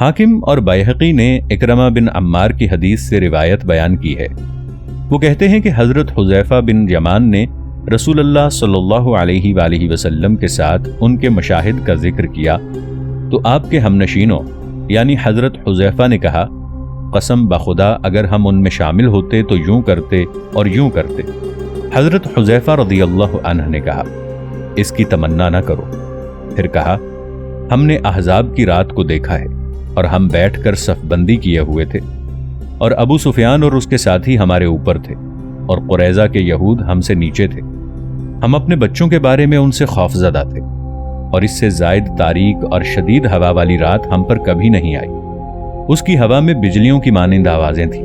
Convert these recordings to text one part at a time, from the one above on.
حاکم اور بیہقی نے اکرمہ بن عمار کی حدیث سے روایت بیان کی ہے۔ وہ کہتے ہیں کہ حضرت حذیفہ بن یمان نے رسول اللہ صلی اللہ علیہ وآلہ وسلم کے ساتھ ان کے مشاہد کا ذکر کیا تو آپ کے ہمنشینوں یعنی حضرت حذیفہ نے کہا، قسم بخدا اگر ہم ان میں شامل ہوتے تو یوں کرتے اور یوں کرتے۔ حضرت حذیفہ رضی اللہ عنہ نے کہا، اس کی تمنا نہ کرو۔ پھر کہا، ہم نے احزاب کی رات کو دیکھا ہے اور ہم بیٹھ کر صف بندی کیے ہوئے تھے اور ابو سفیان اور اس کے ساتھی ہمارے اوپر تھے اور قریظہ کے یہود ہم سے نیچے تھے۔ ہم اپنے بچوں کے بارے میں ان سے خوفزدہ تھے اور اس سے زائد تاریک اور شدید ہوا والی رات ہم پر کبھی نہیں آئی۔ اس کی ہوا میں بجلیوں کی مانند آوازیں تھیں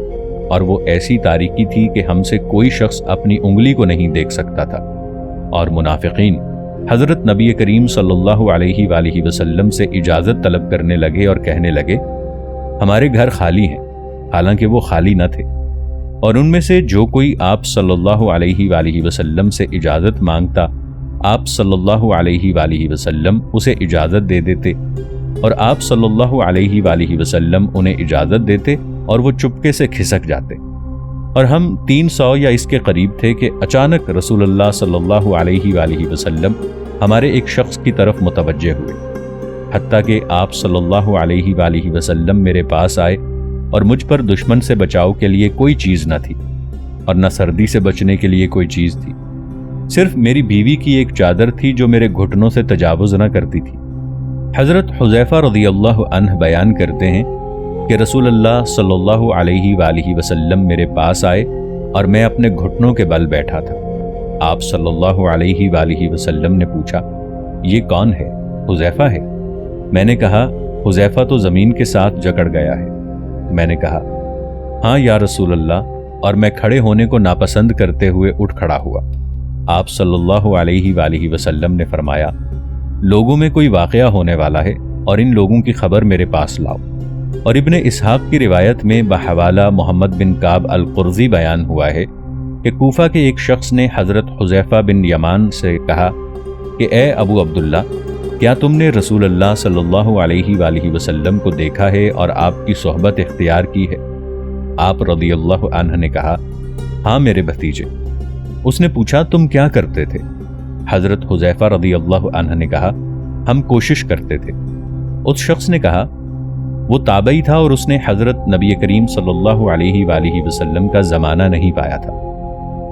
اور وہ ایسی تاریکی تھی کہ ہم سے کوئی شخص اپنی انگلی کو نہیں دیکھ سکتا تھا۔ اور منافقین حضرت نبی کریم صلی اللہ علیہ وآلہ وسلم سے اجازت طلب کرنے لگے اور کہنے لگے، ہمارے گھر خالی ہیں، حالانکہ وہ خالی نہ تھے، اور ان میں سے جو کوئی آپ صلی اللہ علیہ وآلہ وسلم سے اجازت مانگتا آپ صلی اللہ علیہ وآلہ وسلم اسے اجازت دے دیتے اور آپ صلی اللہ علیہ وآلہ وسلم انہیں اجازت دیتے اور وہ چپکے سے کھسک جاتے۔ اور ہم 300 یا اس کے قریب تھے کہ اچانک رسول اللہ صلی اللہ علیہ وآلہ وسلم ہمارے ایک شخص کی طرف متوجہ ہوئے، حتیٰ کہ آپ صلی اللہ علیہ وآلہ وسلم میرے پاس آئے اور مجھ پر دشمن سے بچاؤ کے لیے کوئی چیز نہ تھی اور نہ سردی سے بچنے کے لیے کوئی چیز تھی، صرف میری بیوی کی ایک چادر تھی جو میرے گھٹنوں سے تجاوز نہ کرتی تھی۔ حضرت حذیفہ رضی اللہ عنہ بیان کرتے ہیں کہ رسول اللہ صلی اللہ علیہ وآلہ وسلم میرے پاس آئے اور میں اپنے گھٹنوں کے بل بیٹھا تھا۔ آپ صلی اللہ علیہ وآلہ وسلم نے پوچھا، یہ کون ہے؟ حذیفہ ہے؟ میں نے کہا، حذیفہ تو زمین کے ساتھ جکڑ گیا ہے۔ میں نے کہا، ہاں یا رسول اللہ، اور میں کھڑے ہونے کو ناپسند کرتے ہوئے اٹھ کھڑا ہوا۔ آپ صلی اللہ علیہ وآلہ وسلم نے فرمایا، لوگوں میں کوئی واقعہ ہونے والا ہے اور ان لوگوں کی خبر میرے پاس لاؤ۔ اور ابن اسحاق کی روایت میں بحوالہ محمد بن کعب القرظی بیان ہوا ہے کہ کوفہ کے ایک شخص نے حضرت حذیفہ بن یمان سے کہا کہ اے ابو عبداللہ، کیا تم نے رسول اللہ صلی اللہ علیہ وآلہ وسلم کو دیکھا ہے اور آپ کی صحبت اختیار کی ہے؟ آپ رضی اللہ عنہ نے کہا، ہاں میرے بھتیجے۔ اس نے پوچھا، تم کیا کرتے تھے؟ حضرت حذیفہ رضی اللہ عنہ نے کہا، ہم کوشش کرتے تھے۔ اس شخص نے کہا، وہ تابعی تھا اور اس نے حضرت نبی کریم صلی اللہ علیہ وآلہ وسلم کا زمانہ نہیں پایا تھا۔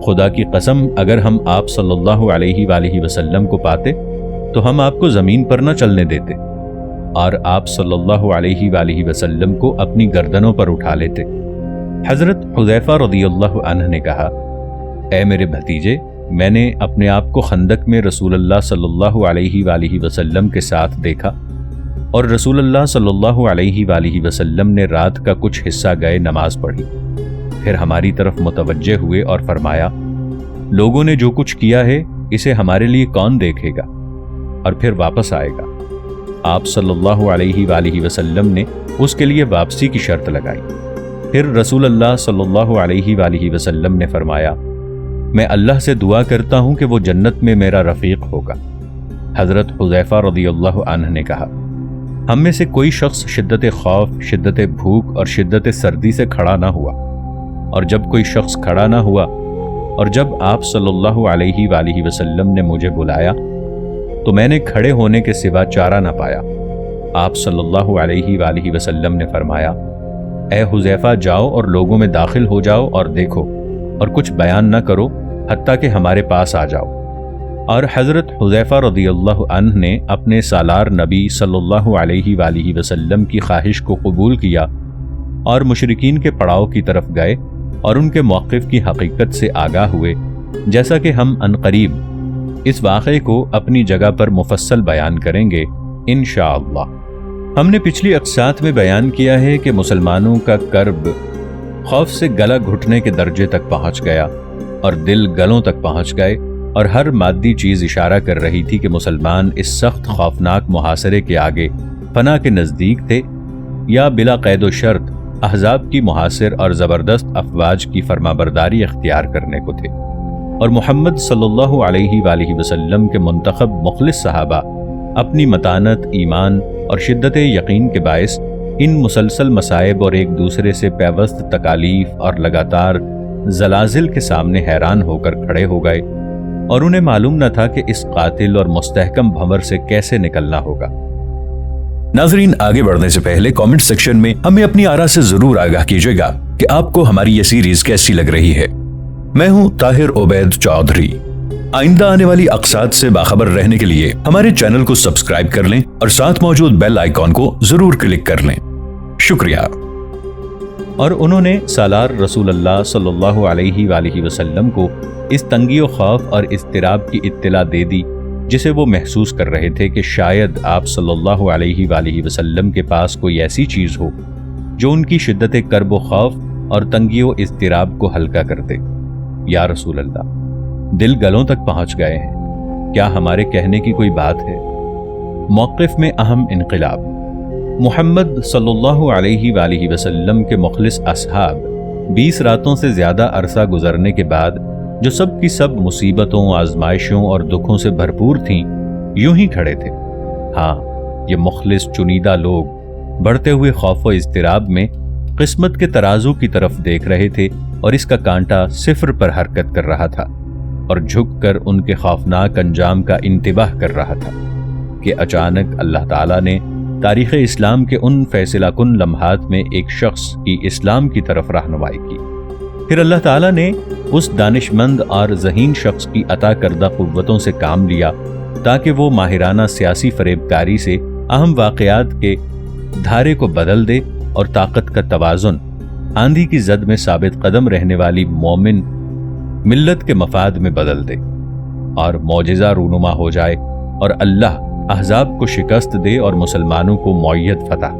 خدا کی قسم اگر ہم آپ صلی اللہ علیہ وآلہ وسلم کو پاتے تو ہم آپ کو زمین پر نہ چلنے دیتے اور آپ صلی اللہ علیہ وآلہ وسلم کو اپنی گردنوں پر اٹھا لیتے۔ حضرت حذیفہ رضی اللہ عنہ نے کہا، اے میرے بھتیجے، میں نے اپنے آپ کو خندق میں رسول اللہ صلی اللہ علیہ وآلہ وسلم کے ساتھ دیکھا اور رسول اللہ صلی اللہ علیہ وآلہ وسلم نے رات کا کچھ حصہ گئے نماز پڑھی، پھر ہماری طرف متوجہ ہوئے اور فرمایا، لوگوں نے جو کچھ کیا ہے اسے ہمارے لیے کون دیکھے گا اور پھر واپس آئے گا۔ آپ صلی اللہ علیہ وآلہ وسلم نے اس کے لیے واپسی کی شرط لگائی۔ پھر رسول اللہ صلی اللہ علیہ وآلہ وسلم نے فرمایا، میں اللہ سے دعا کرتا ہوں کہ وہ جنت میں میرا رفیق ہوگا۔ حضرت حذیفہ رضی اللہ عنہ نے کہا، ہم میں سے کوئی شخص شدت خوف، شدت بھوک اور شدت سردی سے کھڑا نہ ہوا، اور جب کوئی شخص کھڑا نہ ہوا اور جب آپ صلی اللہ علیہ وآلہ وسلم نے مجھے بلایا تو میں نے کھڑے ہونے کے سوا چارہ نہ پایا۔ آپ صلی اللہ علیہ وآلہ وسلم نے فرمایا، اے حذیفہ، جاؤ اور لوگوں میں داخل ہو جاؤ اور دیکھو اور کچھ بیان نہ کرو حتیٰ کہ ہمارے پاس آ جاؤ۔ اور حضرت حذیفہ رضی اللہ عنہ نے اپنے سالار نبی صلی اللہ علیہ وآلہ وسلم کی خواہش کو قبول کیا اور مشرکین کے پڑاؤ کی طرف گئے اور ان کے موقف کی حقیقت سے آگاہ ہوئے، جیسا کہ ہم عنقریب اس واقعے کو اپنی جگہ پر مفصل بیان کریں گے انشاءاللہ۔ ہم نے پچھلی اقساط میں بیان کیا ہے کہ مسلمانوں کا کرب خوف سے گلا گھٹنے کے درجے تک پہنچ گیا اور دل گلوں تک پہنچ گئے، اور ہر مادی چیز اشارہ کر رہی تھی کہ مسلمان اس سخت خوفناک محاصرے کے آگے فنا کے نزدیک تھے یا بلا قید و شرط احزاب کی محاصر اور زبردست افواج کی فرمانبرداری اختیار کرنے کو تھے۔ اور محمد صلی اللہ علیہ وآلہ وسلم کے منتخب مخلص صحابہ اپنی متانت، ایمان اور شدت یقین کے باعث ان مسلسل مصائب اور ایک دوسرے سے پیوست تکالیف اور لگاتار زلازل کے سامنے حیران ہو کر کھڑے ہو گئے، اور انہیں معلوم نہ تھا کہ اس قاتل اور مستحکم بھنور سے کیسے نکلنا ہوگا۔ ناظرین، آگے بڑھنے سے پہلے کامنٹ سیکشن میں ہمیں اپنی آراء سے ضرور آگاہ کیجیے گا کہ آپ کو ہماری یہ سیریز کیسی لگ رہی ہے۔ میں ہوں طاہر عبید چودھری۔ آئندہ آنے والی اقساط سے باخبر رہنے کے لیے ہمارے چینل کو سبسکرائب کر لیں اور ساتھ موجود بیل آئیکن کو ضرور کلک کر لیں۔ شکریہ۔ اور انہوں نے سالار رسول اللہ صلی اللہ علیہ وآلہ وسلم کو اس تنگی و خوف اور اضطراب کی اطلاع دے دی جسے وہ محسوس کر رہے تھے کہ شاید آپ صلی اللہ علیہ وآلہ وسلم کے پاس کوئی ایسی چیز ہو جو ان کی شدت کرب و خوف اور تنگی و اضطراب کو ہلکا کر دے۔ یا رسول اللہ، دل گلوں تک پہنچ گئے ہیں، کیا ہمارے کہنے کی کوئی بات ہے؟ موقف میں اہم انقلاب۔ محمد صلی اللہ علیہ وآلہ وسلم کے مخلص اصحاب 20 راتوں سے زیادہ عرصہ گزرنے کے بعد جو سب کی سب مصیبتوں، آزمائشوں اور دکھوں سے بھرپور تھیں، یوں ہی کھڑے تھے۔ ہاں، یہ مخلص چنیدہ لوگ بڑھتے ہوئے خوف و اضطراب میں قسمت کے ترازو کی طرف دیکھ رہے تھے اور اس کا کانٹا صفر پر حرکت کر رہا تھا اور جھک کر ان کے خوفناک انجام کا انتباہ کر رہا تھا کہ اچانک اللہ تعالیٰ نے تاریخ اسلام کے ان فیصلہ کن لمحات میں ایک شخص کی اسلام کی طرف رہنمائی کی۔ پھر اللہ تعالیٰ نے اس دانش مند اور ذہین شخص کی عطا کردہ قوتوں سے کام لیا تاکہ وہ ماہرانہ سیاسی فریب کاری سے اہم واقعات کے دھارے کو بدل دے اور طاقت کا توازن آندھی کی زد میں ثابت قدم رہنے والی مومن ملت کے مفاد میں بدل دے اور معجزہ رونما ہو جائے اور اللہ احزاب کو شکست دے اور مسلمانوں کو معیت فتح۔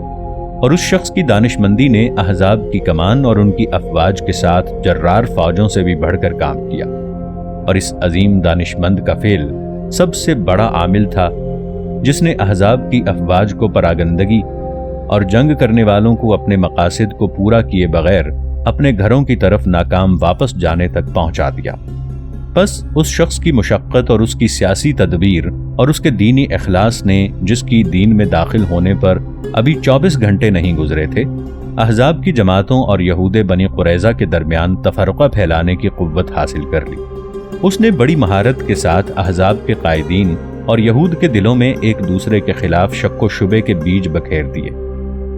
اور اس شخص کی دانش مندی نے احزاب کی کمان اور ان کی افواج کے ساتھ جرار فوجوں سے بھی بڑھ کر کام کیا، اور اس عظیم دانش مند کا فعل سب سے بڑا عامل تھا جس نے احزاب کی افواج کو پراگندگی اور جنگ کرنے والوں کو اپنے مقاصد کو پورا کیے بغیر اپنے گھروں کی طرف ناکام واپس جانے تک پہنچا دیا۔ بس اس شخص کی مشقت اور اس کی سیاسی تدبیر اور اس کے دینی اخلاص نے، جس کی دین میں داخل ہونے پر ابھی 24 گھنٹے نہیں گزرے تھے، احزاب کی جماعتوں اور یہود بنی قریظہ کے درمیان تفرقہ پھیلانے کی قوت حاصل کر لی۔ اس نے بڑی مہارت کے ساتھ احزاب کے قائدین اور یہود کے دلوں میں ایک دوسرے کے خلاف شک و شبے کے بیج بکھیر دیے،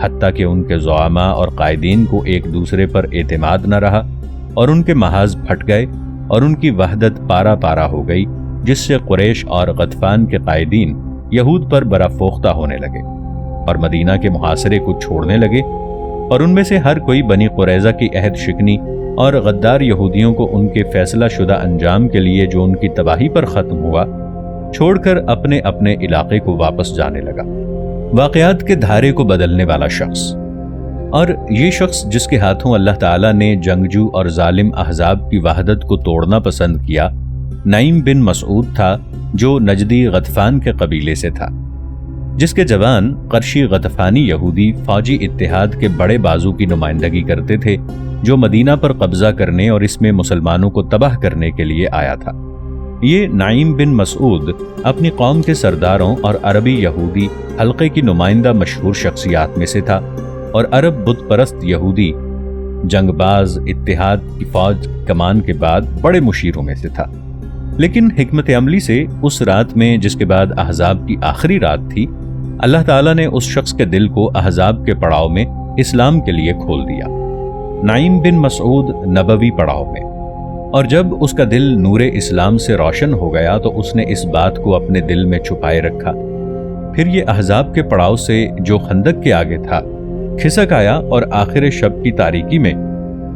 حتیٰ کہ ان کے زعماء اور قائدین کو ایک دوسرے پر اعتماد نہ رہا اور ان کے محاذ پھٹ گئے اور ان کی وحدت پارا پارا ہو گئی، جس سے قریش اور غطفان کے قائدین یہود پر برافوختہ ہونے لگے اور مدینہ کے محاصرے کو چھوڑنے لگے، اور ان میں سے ہر کوئی بنی قریظہ کی عہد شکنی اور غدار یہودیوں کو ان کے فیصلہ شدہ انجام کے لیے جو ان کی تباہی پر ختم ہوا چھوڑ کر اپنے اپنے علاقے کو واپس جانے لگا۔ واقعات کے دھارے کو بدلنے والا شخص، اور یہ شخص جس کے ہاتھوں اللہ تعالیٰ نے جنگجو اور ظالم احزاب کی وحدت کو توڑنا پسند کیا، نعیم بن مسعود تھا، جو نجدی غطفان کے قبیلے سے تھا، جس کے جوان قرشی غطفانی یہودی فوجی اتحاد کے بڑے بازو کی نمائندگی کرتے تھے جو مدینہ پر قبضہ کرنے اور اس میں مسلمانوں کو تباہ کرنے کے لیے آیا تھا۔ یہ نعیم بن مسعود اپنی قوم کے سرداروں اور عربی یہودی حلقے کی نمائندہ مشہور شخصیات میں سے تھا، اور عرب بت پرست یہودی جنگ باز اتحاد کی فوج کمان کے بعد بڑے مشیروں میں سے تھا۔ لیکن حکمت عملی سے اس رات میں، جس کے بعد احزاب کی آخری رات تھی، اللہ تعالیٰ نے اس شخص کے دل کو احزاب کے پڑاؤ میں اسلام کے لیے کھول دیا۔ نعیم بن مسعود نبوی پڑاؤ میں، اور جب اس کا دل نور اسلام سے روشن ہو گیا تو اس نے اس بات کو اپنے دل میں چھپائے رکھا۔ پھر یہ احزاب کے پڑاؤ سے جو خندق کے آگے تھا کھسک آیا اور آخر شب کی تاریکی میں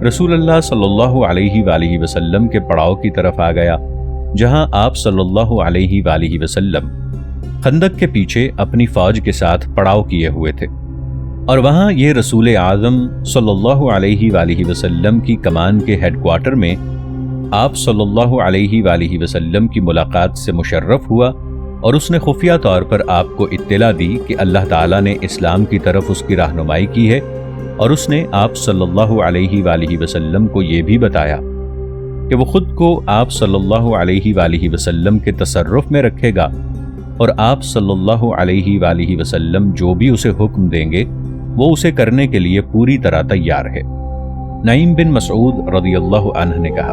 رسول اللہ صلی اللہ علیہ وآلہ وسلم کے پڑاؤ کی طرف آ گیا، جہاں آپ صلی اللہ علیہ وآلہ وسلم خندق کے پیچھے اپنی فوج کے ساتھ پڑاؤ کیے ہوئے تھے، اور وہاں یہ رسول اعظم صلی اللہ علیہ وآلہ وسلم کی کمان کے ہیڈ کوارٹر میں آپ صلی اللہ علیہ وآلہ وسلم کی ملاقات سے مشرف ہوا، اور اس نے خفیہ طور پر آپ کو اطلاع دی کہ اللہ تعالیٰ نے اسلام کی طرف اس کی رہنمائی کی ہے، اور اس نے آپ صلی اللہ علیہ وآلہ وسلم کو یہ بھی بتایا کہ وہ خود کو آپ صلی اللہ علیہ وآلہ وسلم کے تصرف میں رکھے گا، اور آپ صلی اللہ علیہ وآلہ وسلم جو بھی اسے حکم دیں گے وہ اسے کرنے کے لیے پوری طرح تیار ہے۔ نعیم بن مسعود رضی اللہ عنہ نے کہا،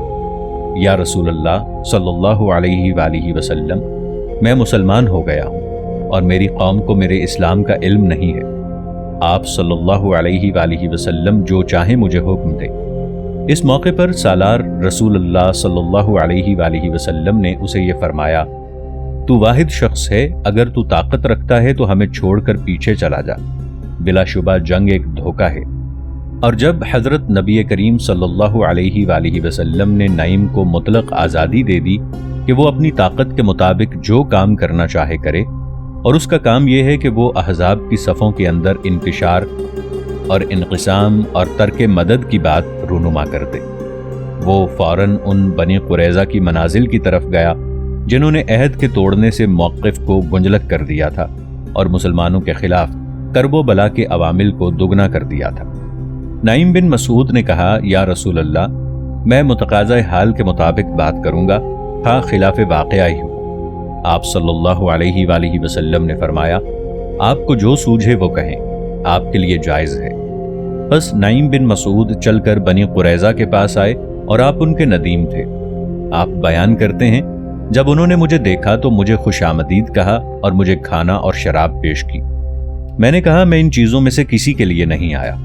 یا رسول اللہ صلی اللہ علیہ وآلہ وسلم، میں مسلمان ہو گیا ہوں اور میری قوم کو میرے اسلام کا علم نہیں ہے۔ آپ صلی اللہ علیہ وآلہ وسلم جو چاہیں مجھے حکم دیں۔ اس موقع پر سالار رسول اللہ صلی اللہ علیہ وآلہ وسلم نے اسے یہ فرمایا، تو واحد شخص ہے، اگر تو طاقت رکھتا ہے تو ہمیں چھوڑ کر پیچھے چلا جا، بلا شبہ جنگ ایک دھوکہ ہے۔ اور جب حضرت نبی کریم صلی اللہ علیہ وآلہ وسلم نے نعیم کو مطلق آزادی دے دی کہ وہ اپنی طاقت کے مطابق جو کام کرنا چاہے کرے، اور اس کا کام یہ ہے کہ وہ احزاب کی صفوں کے اندر انتشار اور انقسام اور ترک مدد کی بات رونما کر دے، وہ فوراً ان بنی قریظہ کی منازل کی طرف گیا جنہوں نے عہد کے توڑنے سے موقف کو گنجلک کر دیا تھا اور مسلمانوں کے خلاف کرب و بلا کے عوامل کو دگنا کر دیا تھا۔ نعیم بن مسعود نے کہا، یا رسول اللہ، میں متقاضہ حال کے مطابق بات کروں گا، ہاں خلاف واقعہ ہی ہوں۔ آپ صلی اللہ علیہ وآلہ وسلم نے فرمایا، آپ کو جو سوجھے وہ کہیں، آپ کے لیے جائز ہے۔ بس نعیم بن مسعود چل کر بنی قریظہ کے پاس آئے اور آپ ان کے ندیم تھے۔ آپ بیان کرتے ہیں، جب انہوں نے مجھے دیکھا تو مجھے خوش آمدید کہا اور مجھے کھانا اور شراب پیش کی۔ میں نے کہا، میں ان چیزوں میں سے کسی کے لیے نہیں آیا،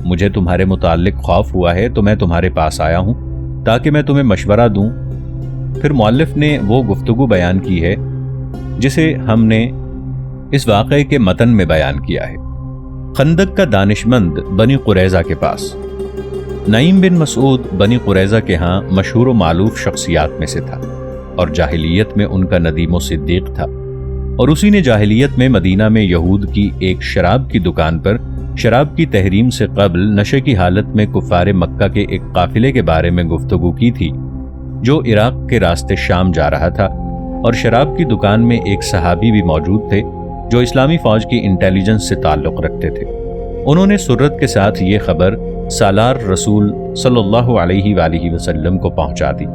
مجھے تمہارے متعلق خوف ہوا ہے تو میں تمہارے پاس آیا ہوں تاکہ میں تمہیں مشورہ دوں۔ پھر مؤلف نے وہ گفتگو بیان کی ہے جسے ہم نے اس واقعے کے متن میں بیان کیا ہے۔ خندق کا دانشمند بنی قریظہ کے پاس۔ نعیم بن مسعود بنی قریظہ کے ہاں مشہور و معروف شخصیات میں سے تھا اور جاہلیت میں ان کا ندیم و صدیق تھا، اور اسی نے جاہلیت میں مدینہ میں یہود کی ایک شراب کی دکان پر شراب کی تحریم سے قبل نشے کی حالت میں کفار مکہ کے ایک قافلے کے بارے میں گفتگو کی تھی جو عراق کے راستے شام جا رہا تھا، اور شراب کی دکان میں ایک صحابی بھی موجود تھے جو اسلامی فوج کی انٹیلیجنس سے تعلق رکھتے تھے۔ انہوں نے سرت کے ساتھ یہ خبر سالار رسول صلی اللہ علیہ وآلہ وسلم کو پہنچا دی،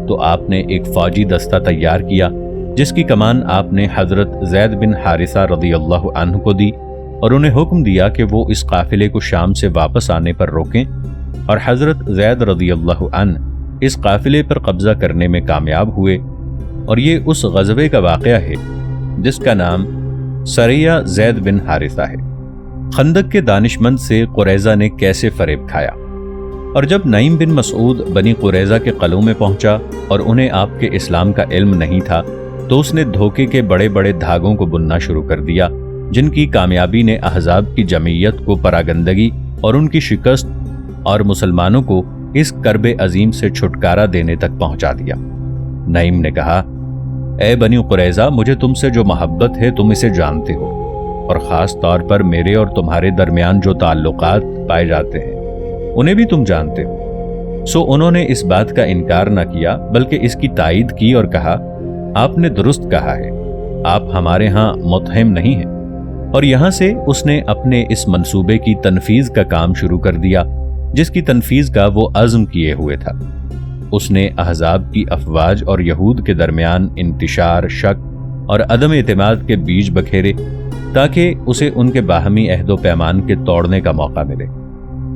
تو آپ نے ایک فوجی دستہ تیار کیا جس کی کمان آپ نے حضرت زید بن حارثہ رضی اللہ عنہ کو دی، اور انہیں حکم دیا کہ وہ اس قافلے کو شام سے واپس آنے پر روکیں، اور حضرت زید رضی اللہ عنہ اس قافلے پر قبضہ کرنے میں کامیاب ہوئے، اور یہ اس غزوے کا واقعہ ہے جس کا نام سریہ زید بن حارثہ ہے۔ خندق کے دانشمند سے قریظہ نے کیسے فریب کھایا۔ اور جب نعیم بن مسعود بنی قریظہ کے قلعوں میں پہنچا اور انہیں آپ کے اسلام کا علم نہیں تھا، تو اس نے دھوکے کے بڑے بڑے دھاگوں کو بننا شروع کر دیا جن کی کامیابی نے احزاب کی جمعیت کو پراگندگی اور ان کی شکست اور مسلمانوں کو اس کرب عظیم سے چھٹکارا دینے تک پہنچا دیا۔ نعیم نے کہا، اے بنی قریظہ، مجھے تم سے جو محبت ہے تم اسے جانتے ہو، اور خاص طور پر میرے اور تمہارے درمیان جو تعلقات پائے جاتے ہیں انہیں بھی تم جانتے ہو۔ سو انہوں نے اس بات کا انکار نہ کیا بلکہ اس کی تائید کی اور کہا، آپ نے درست کہا ہے، آپ ہمارے ہاں متہم نہیں ہیں۔ اور یہاں سے اس نے اپنے اس منصوبے کی تنفیذ کا کام شروع کر دیا جس کی تنفیذ کا وہ عزم کیے ہوئے تھا۔ اس نے احزاب کی افواج اور یہود کے درمیان انتشار، شک اور عدم اعتماد کے بیج بکھیرے تاکہ اسے ان کے باہمی عہد و پیمان کے توڑنے کا موقع ملے۔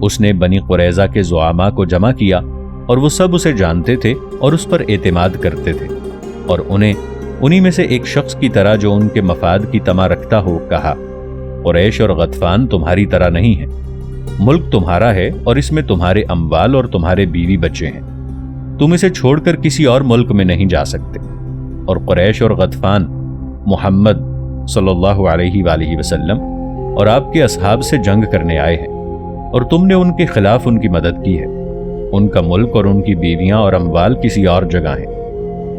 اس نے بنی قریظہ کے زعماء کو جمع کیا اور وہ سب اسے جانتے تھے اور اس پر اعتماد کرتے تھے، اور انہی میں سے ایک شخص کی طرح جو ان کے مفاد کی طمع رکھتا ہو کہا، قریش اور غطفان تمہاری طرح نہیں ہے، ملک تمہارا ہے اور اس میں تمہارے اموال اور تمہارے بیوی بچے ہیں، تم اسے چھوڑ کر کسی اور ملک میں نہیں جا سکتے۔ اور قریش اور غطفان محمد صلی اللہ علیہ وآلہ وسلم اور آپ کے اصحاب سے جنگ کرنے آئے ہیں، اور تم نے ان کے خلاف ان کی مدد کی ہے۔ ان کا ملک اور ان کی بیویاں اور اموال کسی اور جگہ ہیں،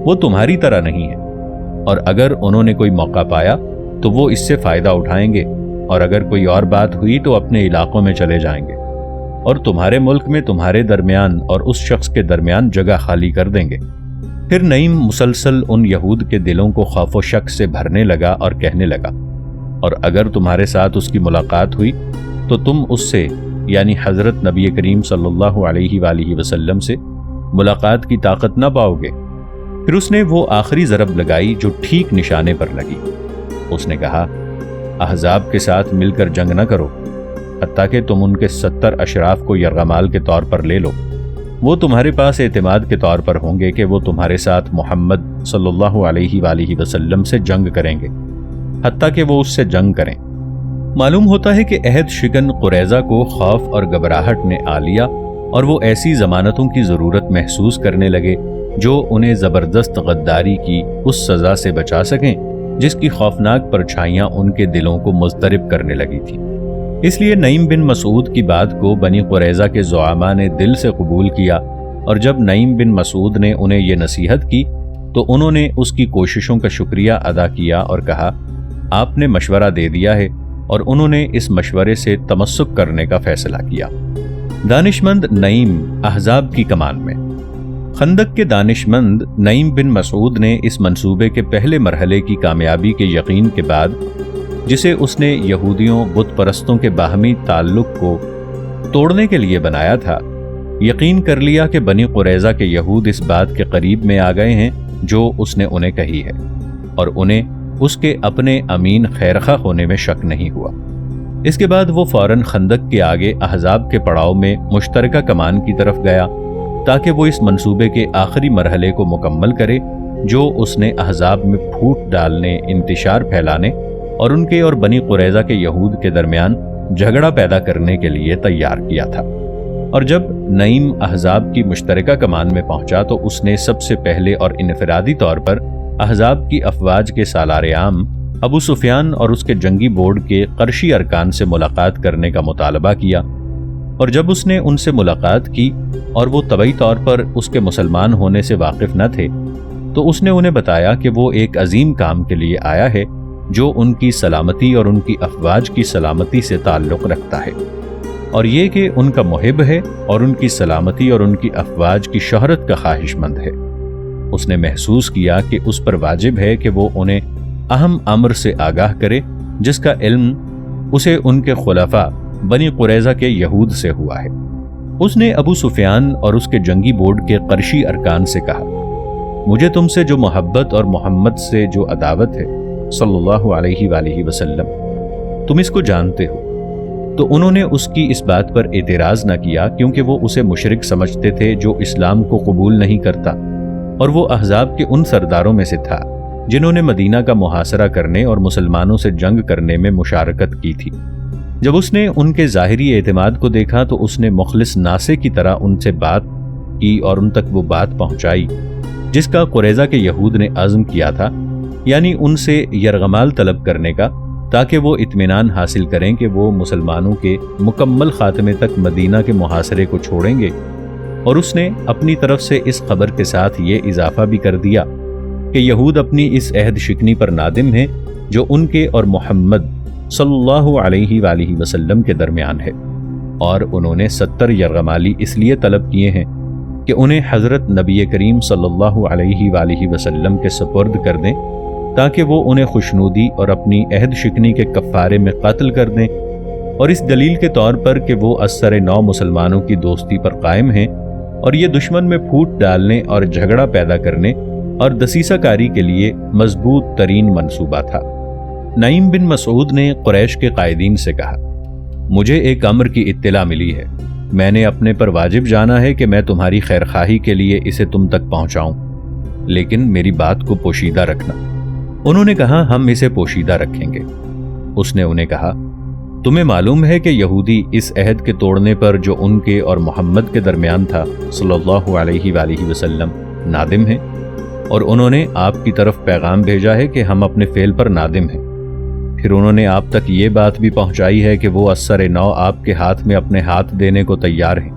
وہ تمہاری طرح نہیں ہیں، اور اگر انہوں نے کوئی موقع پایا تو وہ اس سے فائدہ اٹھائیں گے، اور اگر کوئی اور بات ہوئی تو اپنے علاقوں میں چلے جائیں گے، اور تمہارے ملک میں تمہارے درمیان اور اس شخص کے درمیان جگہ خالی کر دیں گے۔ پھر نعیم مسلسل ان یہود کے دلوں کو خوف و شک سے بھرنے لگا اور کہنے لگا، اور اگر تمہارے ساتھ اس کی ملاقات ہوئی تو تم اس سے، یعنی حضرت نبی کریم صلی اللہ علیہ وآلہ وسلم سے ملاقات کی طاقت نہ پاؤ گے۔ پھر اس نے وہ آخری ضرب لگائی جو ٹھیک نشانے پر لگی۔ اس نے کہا، احزاب کے ساتھ مل کر جنگ نہ کرو، حتیٰ کہ تم ان کے 70 اشراف کو یرغمال کے طور پر لے لو، وہ تمہارے پاس اعتماد کے طور پر ہوں گے کہ وہ تمہارے ساتھ محمد صلی اللہ علیہ وآلہ وسلم سے جنگ کریں گے، حتیٰ کہ وہ اس سے جنگ کریں۔ معلوم ہوتا ہے کہ عہد شکن قریظہ کو خوف اور گھبراہٹ نے آ لیا اور وہ ایسی ضمانتوں کی ضرورت محسوس کرنے لگے جو انہیں زبردست غداری کی اس سزا سے بچا سکیں جس کی خوفناک پرچھائیاں ان کے دلوں کو مضطرب کرنے لگی تھی۔ اس لیے نعیم بن مسعود کی بات کو بنی قریظہ کے زعماء نے دل سے قبول کیا، اور جب نعیم بن مسعود نے انہیں یہ نصیحت کی تو انہوں نے اس کی کوششوں کا شکریہ ادا کیا اور کہا آپ نے مشورہ دے دیا ہے، اور انہوں نے اس مشورے سے تمسک کرنے کا فیصلہ کیا۔ دانشمند نعیم احزاب کی کمان میں۔ خندق کے دانشمند نعیم بن مسعود نے اس منصوبے کے پہلے مرحلے کی کامیابی کے یقین کے بعد، جسے اس نے یہودیوں بت پرستوں کے باہمی تعلق کو توڑنے کے لیے بنایا تھا، یقین کر لیا کہ بنی قریظہ کے یہود اس بات کے قریب میں آ گئے ہیں جو اس نے انہیں کہی ہے، اور انہیں اس کے اپنے امین خیرخواہ ہونے میں شک نہیں ہوا۔ اس کے بعد وہ فوراً خندق کے آگے احزاب کے پڑاؤ میں مشترکہ کمان کی طرف گیا تاکہ وہ اس منصوبے کے آخری مرحلے کو مکمل کرے جو اس نے احزاب میں پھوٹ ڈالنے، انتشار پھیلانے اور ان کے اور بنی قریظہ کے یہود کے درمیان جھگڑا پیدا کرنے کے لیے تیار کیا تھا۔ اور جب نعیم احزاب کی مشترکہ کمان میں پہنچا تو اس نے سب سے پہلے اور انفرادی طور پر احزاب کی افواج کے سالار عام ابو سفیان اور اس کے جنگی بورڈ کے قرشی ارکان سے ملاقات کرنے کا مطالبہ کیا، اور جب اس نے ان سے ملاقات کی اور وہ طبعی طور پر اس کے مسلمان ہونے سے واقف نہ تھے تو اس نے انہیں بتایا کہ وہ ایک عظیم کام کے لیے آیا ہے جو ان کی سلامتی اور ان کی افواج کی سلامتی سے تعلق رکھتا ہے، اور یہ کہ ان کا محب ہے اور ان کی سلامتی اور ان کی افواج کی شہرت کا خواہش مند ہے۔ اس نے محسوس کیا کہ اس پر واجب ہے کہ وہ انہیں اہم امر سے آگاہ کرے جس کا علم اسے ان کے خلفاء بنی قریظہ کے یہود سے ہوا ہے۔ اس نے ابو سفیان اور اس کے جنگی بورڈ کے قرشی ارکان سے کہا مجھے تم سے جو محبت اور محمد سے جو عداوت ہے صلی اللہ علیہ وآلہ وسلم، تم اس کو جانتے ہو۔ تو انہوں نے اس کی اس بات پر اعتراض نہ کیا کیونکہ وہ اسے مشرک سمجھتے تھے جو اسلام کو قبول نہیں کرتا، اور وہ احزاب کے ان سرداروں میں سے تھا جنہوں نے مدینہ کا محاصرہ کرنے اور مسلمانوں سے جنگ کرنے میں مشارکت کی تھی۔ جب اس نے ان کے ظاہری اعتماد کو دیکھا تو اس نے مخلص ناصح کی طرح ان سے بات کی اور ان تک وہ بات پہنچائی جس کا قریظہ کے یہود نے عزم کیا تھا، یعنی ان سے یرغمال طلب کرنے کا، تاکہ وہ اطمینان حاصل کریں کہ وہ مسلمانوں کے مکمل خاتمے تک مدینہ کے محاصرے کو چھوڑیں گے۔ اور اس نے اپنی طرف سے اس خبر کے ساتھ یہ اضافہ بھی کر دیا کہ یہود اپنی اس عہد شکنی پر نادم ہیں جو ان کے اور محمد صلی اللہ علیہ وآلہ وسلم کے درمیان ہے، اور انہوں نے 70 یرغمالی اس لیے طلب کیے ہیں کہ انہیں حضرت نبی کریم صلی اللہ علیہ وآلہ وسلم کے سپرد کر دیں تاکہ وہ انہیں خوشنودی اور اپنی عہد شکنی کے کفارے میں قتل کر دیں، اور اس دلیل کے طور پر کہ وہ اثر نو مسلمانوں کی دوستی پر قائم ہیں، اور یہ دشمن میں پھوٹ ڈالنے اور جھگڑا پیدا کرنے اور دسیسہ کاری کے لیے مضبوط ترین منصوبہ تھا۔ نعیم بن مسعود نے قریش کے قائدین سے کہا مجھے ایک امر کی اطلاع ملی ہے، میں نے اپنے پر واجب جانا ہے کہ میں تمہاری خیرخواہی کے لیے اسے تم تک پہنچاؤں، لیکن میری بات کو پوشیدہ رکھنا۔ انہوں نے کہا ہم اسے پوشیدہ رکھیں گے۔ اس نے انہیں کہا تمہیں معلوم ہے کہ یہودی اس عہد کے توڑنے پر جو ان کے اور محمد کے درمیان تھا صلی اللہ علیہ وآلہ وسلم نادم ہیں، اور انہوں نے آپ کی طرف پیغام بھیجا ہے کہ ہم اپنے فعل پر نادم ہیں۔ پھر انہوں نے آپ تک یہ بات بھی پہنچائی ہے کہ وہ اثر نو آپ کے ہاتھ میں اپنے ہاتھ دینے کو تیار ہیں،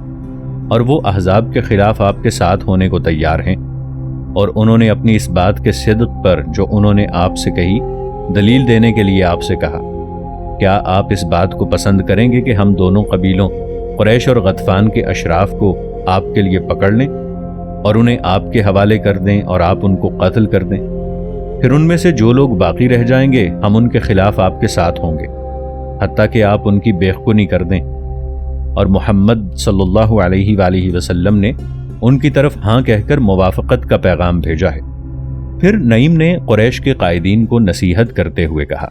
اور وہ احزاب کے خلاف آپ کے ساتھ ہونے کو تیار ہیں، اور انہوں نے اپنی اس بات کے صدق پر جو انہوں نے آپ سے کہی دلیل دینے کے لیے آپ سے کہا کیا آپ اس بات کو پسند کریں گے کہ ہم دونوں قبیلوں قریش اور غطفان کے اشراف کو آپ کے لیے پکڑ لیں اور انہیں آپ کے حوالے کر دیں اور آپ ان کو قتل کر دیں؟ پھر ان میں سے جو لوگ باقی رہ جائیں گے ہم ان کے خلاف آپ کے ساتھ ہوں گے حتیٰ کہ آپ ان کی بےخونی کر دیں۔ اور محمد صلی اللہ علیہ وآلہ وسلم نے ان کی طرف ہاں کہہ کر موافقت کا پیغام بھیجا ہے۔ پھر نعیم نے قریش کے قائدین کو نصیحت کرتے ہوئے کہا